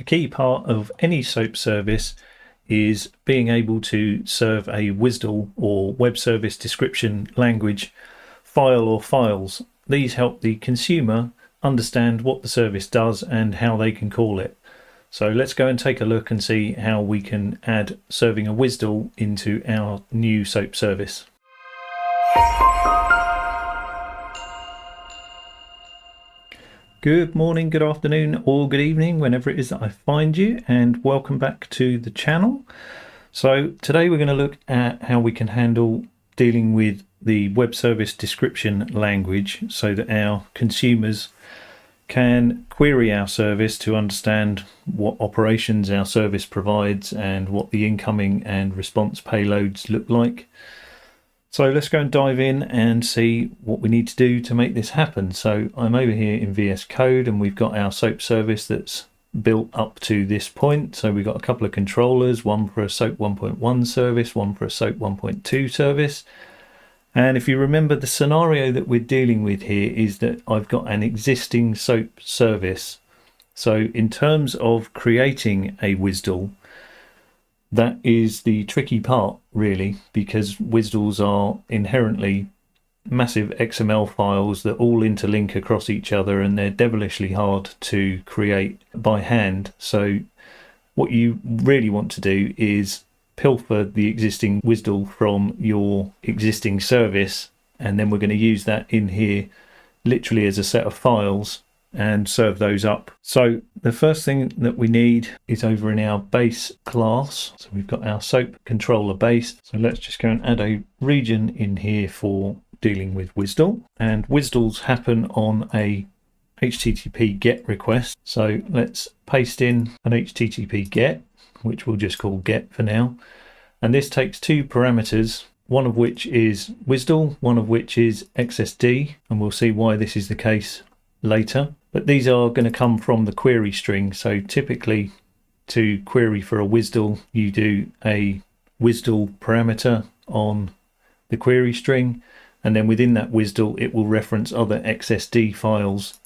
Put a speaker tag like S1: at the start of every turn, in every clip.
S1: A key part of any SOAP service is being able to serve a WSDL or Web Service Description Language file or files. These help the consumer understand what the service does and how they can call it. So let's go and take a look and see how we can add serving a WSDL into our new SOAP service. Good morning, good afternoon, or good evening, whenever it is that I find you, and welcome back to the channel. So today we're going to look at how we can handle dealing with the web service description language so that our consumers can query our service to understand what operations our service provides and what the incoming and response payloads look like. So let's go and dive in and see what we need to do to make this happen. So I'm over here in VS Code and we've got our SOAP service that's built up to this point. So we've got a couple of controllers, one for a SOAP 1.1 service, one for a SOAP 1.2 service. And if you remember, the scenario that we're dealing with here is that I've got an existing SOAP service. So in terms of creating a WSDL, that is the tricky part, really, because WSDLs are inherently massive XML files that all interlink across each other, and they're devilishly hard to create by hand. So what you really want to do is pilfer the existing WSDL from your existing service, and then we're going to use that in here literally as a set of files and serve those up. So the first thing that we need is over in our base class. So we've got our SOAP controller base. So let's just go and add a region in here for dealing with WSDL. And WSDLs happen on a HTTP GET request. So let's paste in an HTTP GET, which we'll just call GET for now. And this takes two parameters, one of which is WSDL, one of which is XSD. And we'll see why this is the case later. But these are going to come from the query string. So typically to query for a WSDL, you do a WSDL parameter on the query string, and then within that WSDL it will reference other XSD files.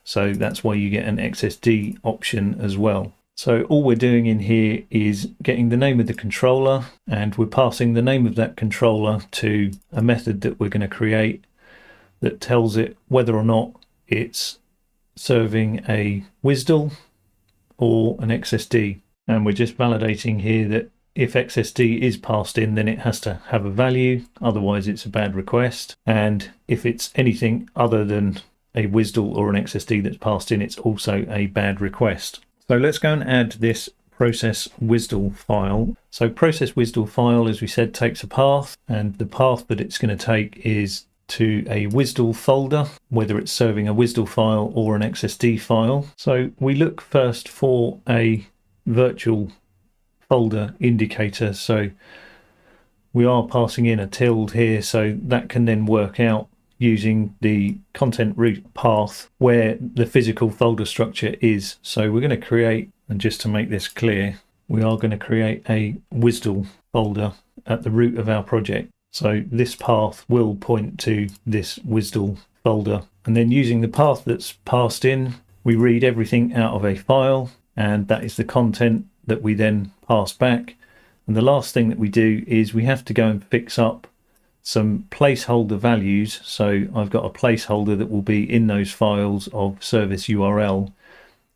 S1: So that's why you get an XSD option as well. So all we're doing in here is getting the name of the controller, and we're passing the name of that controller to a method that we're going to create that tells it whether or not it's serving a WSDL or an XSD. And we're just validating here that if XSD is passed in, then it has to have a value, otherwise it's a bad request. And if it's anything other than a WSDL or an XSD that's passed in, it's also a bad request. So let's go and add this process WSDL file. So process WSDL file, as we said, takes a path, and the path that it's going to take is to a WSDL folder, whether it's serving a WSDL file or an XSD file. So we look first for a virtual folder indicator. So we are passing in a tilde here, so that can then work out using the content root path where the physical folder structure is. So we're going to create, and just to make this clear, we are going to create a WSDL folder at the root of our project. So this path will point to this WSDL folder, and then using the path that's passed in, we read everything out of a file, and that is the content that we then pass back. And the last thing that we do is we have to go and fix up some placeholder values. So I've got a placeholder that will be in those files of service URL,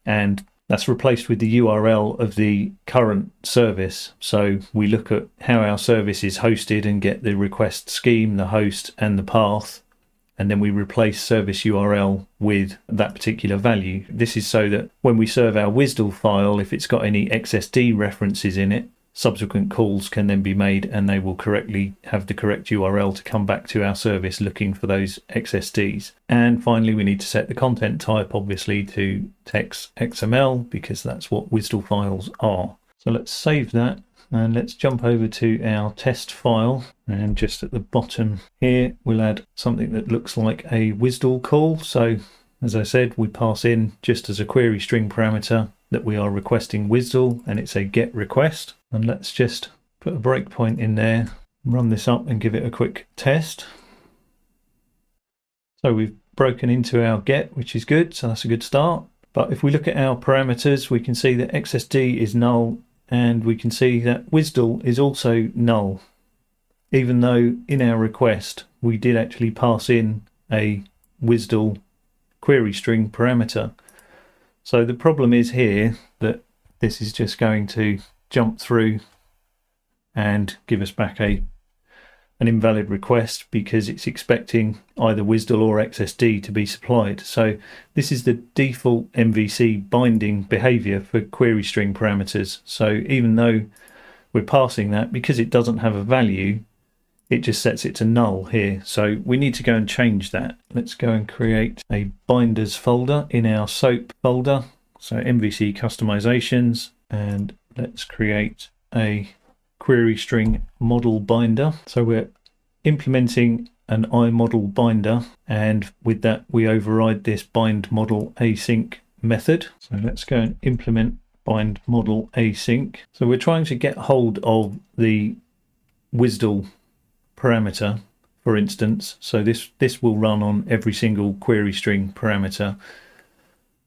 S1: and that's replaced with the URL of the current service. So we look at how our service is hosted and get the request scheme, the host and the path, and then we replace service URL with that particular value. This is so that when we serve our WSDL file, if it's got any XSD references in it, subsequent calls can then be made and they will correctly have the correct URL to come back to our service looking for those XSDs. And finally, we need to set the content type, obviously, to text XML, because that's what WSDL files are. So let's save that, and let's jump over to our test file, and just at the bottom here we'll add something that looks like a WSDL call. So as I said, we pass in just as a query string parameter that we are requesting WSDL, and it's a GET request. And let's just put a breakpoint in there, run this up and give it a quick test. So we've broken into our GET, which is good, so that's a good start. But if we look at our parameters, we can see that XSD is null, and we can see that WSDL is also null, even though in our request we did actually pass in a WSDL query string parameter. So the problem is here that this is just going to jump through and give us back an invalid request because it's expecting either WSDL or XSD to be supplied. So this is the default MVC binding behavior for query string parameters. So even though we're passing that, because it doesn't have a value, it just sets it to null here. So we need to go and change that. Let's go and create a binders folder in our SOAP folder. So MVC customizations, and let's create a query string model binder. So we're implementing an iModel binder, and with that we override this bind model async method. So let's go and implement bind model async. So we're trying to get hold of the WSDL parameter, for instance. So this will run on every single query string parameter.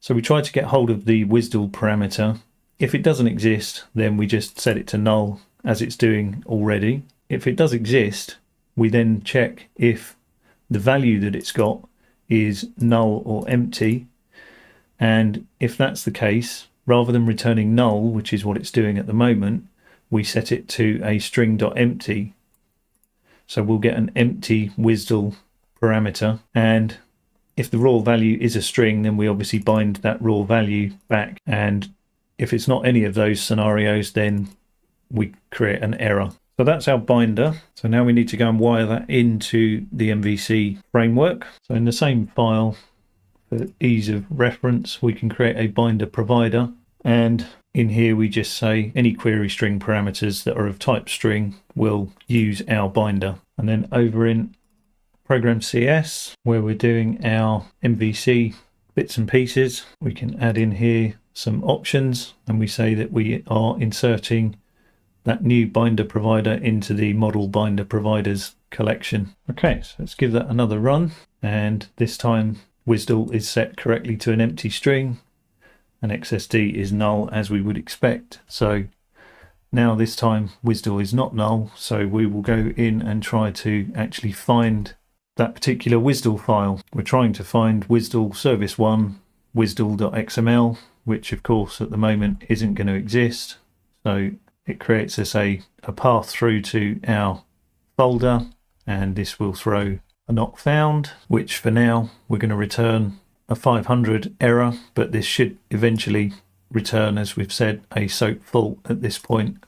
S1: So we try to get hold of the WSDL parameter. If it doesn't exist, then we just set it to null as it's doing already. If it does exist, we then check if the value that it's got is null or empty. And if that's the case, rather than returning null, which is what it's doing at the moment, we set it to a string.empty. So we'll get an empty WSDL parameter, and if the raw value is a string, then we obviously bind that raw value back, and if it's not any of those scenarios, then we create an error. So that's our binder. So now we need to go and wire that into the MVC framework. So in the same file, for ease of reference, we can create a binder provider, and in here we just say any query string parameters that are of type string will use our binder. And then over in program CS, where we're doing our MVC bits and pieces, we can add in here some options, and we say that we are inserting that new binder provider into the model binder providers collection. Okay, so let's give that another run, and this time WSDL is set correctly to an empty string, and XSD is null as we would expect. So now this time WSDL is not null, so we will go in and try to actually find that particular WSDL file. We're trying to find WSDL service 1 WSDL.xml, which of course at the moment isn't going to exist. So it creates us a path through to our folder, and this will throw a not found, which for now we're going to return a 500 error, but this should eventually return, as we've said, a SOAP fault at this point.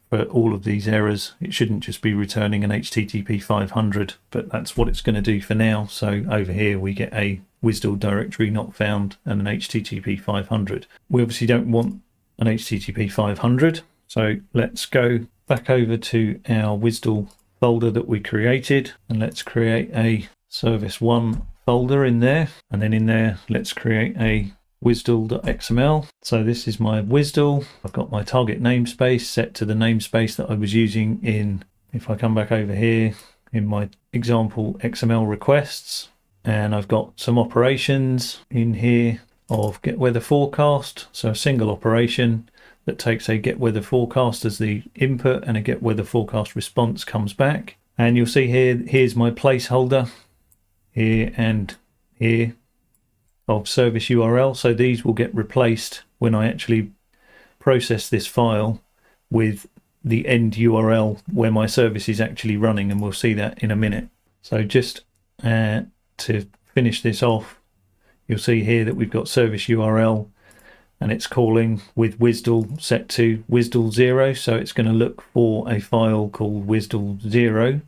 S1: For all of these errors, it shouldn't just be returning an HTTP 500, but that's what it's going to do for now. So over here we get a WSDL directory not found and an HTTP 500. We obviously don't want an HTTP 500, so let's go back over to our WSDL folder that we created, and let's create a service 1 folder in there, and then in there let's create a WSDL.xml. So this is my WSDL. I've got my target namespace set to the namespace that I was using in, if I come back over here, in my example XML requests, and I've got some operations in here of get weather forecast. So a single operation that takes a get weather forecast as the input, and a get weather forecast response comes back. And you'll see here, here's my placeholder here and here of service URL. So these will get replaced when I actually process this file with the end URL where my service is actually running, and we'll see that in a minute. So just to finish this off, you'll see here that we've got service URL, and it's calling with WSDL set to WSDL 0. So it's going to look for a file called WSDL 0.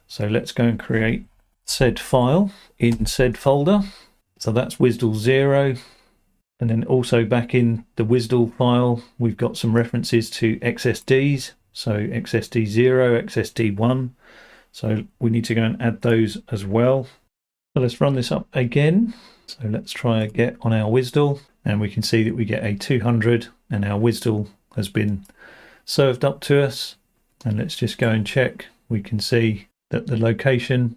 S1: So let's go and create said file in said folder. So that's WSDL 0. And then also back in the WSDL file, we've got some references to XSDs. So XSD 0, XSD 1. So we need to go and add those as well. So let's run this up again. So let's try a get on our WSDL, and we can see that we get a 200, and our WSDL has been served up to us. And let's just go and check. We can see that the location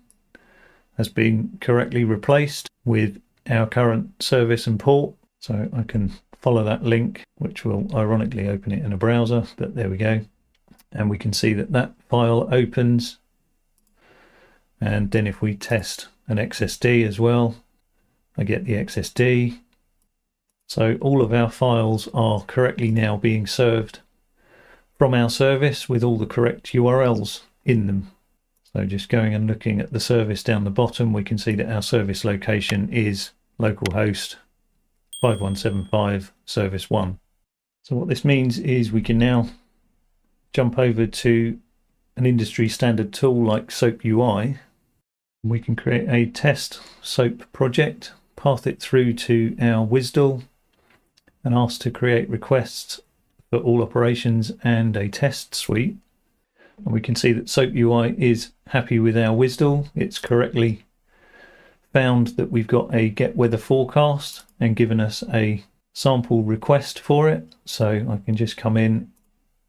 S1: has been correctly replaced with our current service and port. So I can follow that link, which will ironically open it in a browser, but there we go. And we can see that that file opens. And then if we test an XSD as well, I get the XSD. So all of our files are correctly now being served from our service with all the correct URLs in them. So just going and looking at the service down the bottom, we can see that our service location is localhost 5175 service 1. So what this means is we can now jump over to an industry standard tool like SOAPUI. We can create a test SOAP project, path it through to our WSDL, and ask to create requests for all operations and a test suite. And we can see that SOAPUI is happy with our WSDL. It's correctly found that we've got a get weather forecast and given us a sample request for it. So I can just come in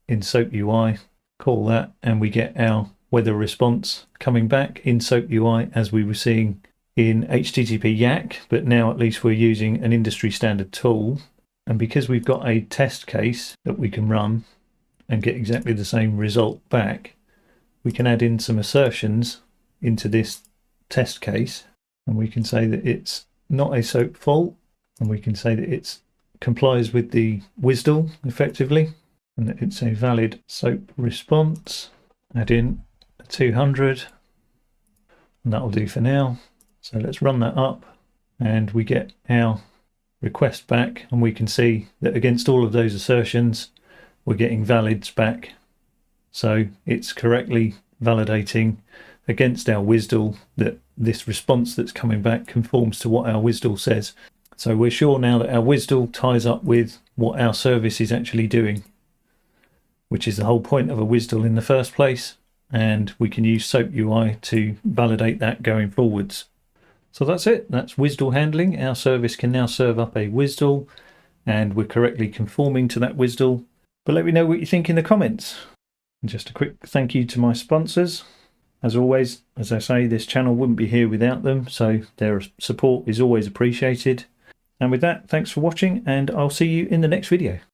S1: SOAPUI, call that, and we get our weather response coming back in SOAPUI as we were seeing in HTTP YAC, but now at least we're using an industry standard tool. And because we've got a test case that we can run and get exactly the same result back, we can add in some assertions into this test case, and we can say that it's not a SOAP fault, and we can say that it complies with the WSDL effectively, and that it's a valid SOAP response. Add in 200, and that'll do for now. So let's run that up, and we get our request back, and we can see that against all of those assertions we're getting valids back. So it's correctly validating against our WSDL that this response that's coming back conforms to what our WSDL says. So we're sure now that our WSDL ties up with what our service is actually doing, which is the whole point of a WSDL in the first place, and we can use SOAPUI to validate that going forwards. So that's it. That's WSDL handling. Our service can now serve up a WSDL, and we're correctly conforming to that WSDL. But let me know what you think in the comments. And just a quick thank you to my sponsors. As always, as I say, this channel wouldn't be here without them, so their support is always appreciated. And with that, thanks for watching, and I'll see you in the next video.